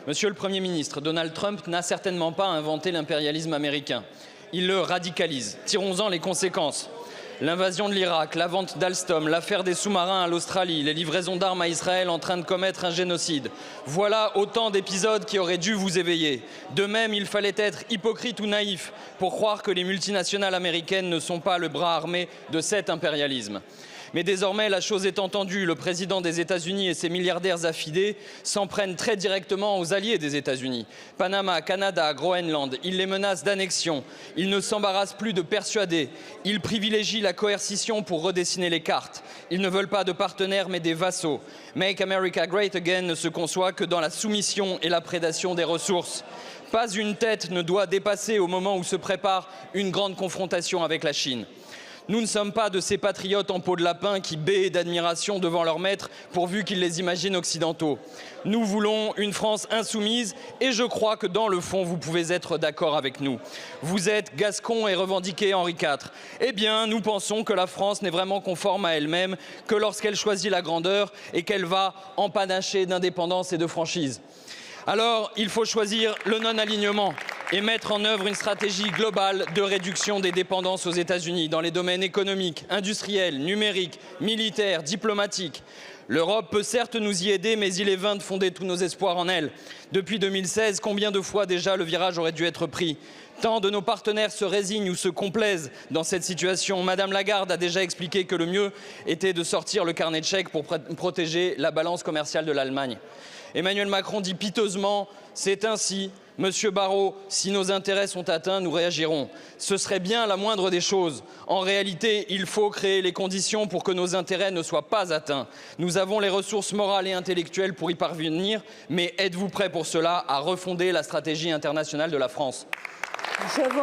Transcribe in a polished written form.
Monsieur le Premier ministre, Donald Trump n'a certainement pas inventé l'impérialisme américain. Il le radicalise. Tirons-en les conséquences. L'invasion de l'Irak, la vente d'Alstom, l'affaire des sous-marins à l'Australie, les livraisons d'armes à Israël en train de commettre un génocide. Voilà autant d'épisodes qui auraient dû vous éveiller. De même, il fallait être hypocrite ou naïf pour croire que les multinationales américaines ne sont pas le bras armé de cet impérialisme. Mais désormais, la chose est entendue. Le président des États-Unis et ses milliardaires affidés s'en prennent très directement aux alliés des États-Unis. Panama, Canada, Groenland, ils les menacent d'annexion. Ils ne s'embarrassent plus de persuader. Ils privilégient la coercition pour redessiner les cartes. Ils ne veulent pas de partenaires mais des vassaux. Make America Great Again ne se conçoit que dans la soumission et la prédation des ressources. Pas une tête ne doit dépasser au moment où se prépare une grande confrontation avec la Chine. Nous ne sommes pas de ces patriotes en peau de lapin qui béent d'admiration devant leur maître pourvu qu'ils les imaginent occidentaux. Nous voulons une France insoumise et je crois que dans le fond, vous pouvez être d'accord avec nous. Vous êtes gascon et revendiquez Henri IV. Eh bien, nous pensons que la France n'est vraiment conforme à elle-même que lorsqu'elle choisit la grandeur et qu'elle va empanacher d'indépendance et de franchise. Alors, il faut choisir le non-alignement et mettre en œuvre une stratégie globale de réduction des dépendances aux États-Unis dans les domaines économiques, industriels, numériques, militaires, diplomatiques. L'Europe peut certes nous y aider, mais il est vain de fonder tous nos espoirs en elle. Depuis 2016, combien de fois déjà le virage aurait dû être pris ? Tant de nos partenaires se résignent ou se complaisent dans cette situation. Madame Lagarde a déjà expliqué que le mieux était de sortir le carnet de chèques pour protéger la balance commerciale de l'Allemagne. Emmanuel Macron dit piteusement « c'est ainsi ». Monsieur Barrot, si nos intérêts sont atteints, nous réagirons. Ce serait bien la moindre des choses. En réalité, il faut créer les conditions pour que nos intérêts ne soient pas atteints. Nous avons les ressources morales et intellectuelles pour y parvenir, mais êtes-vous prêts pour cela à refonder la stratégie internationale de la France ?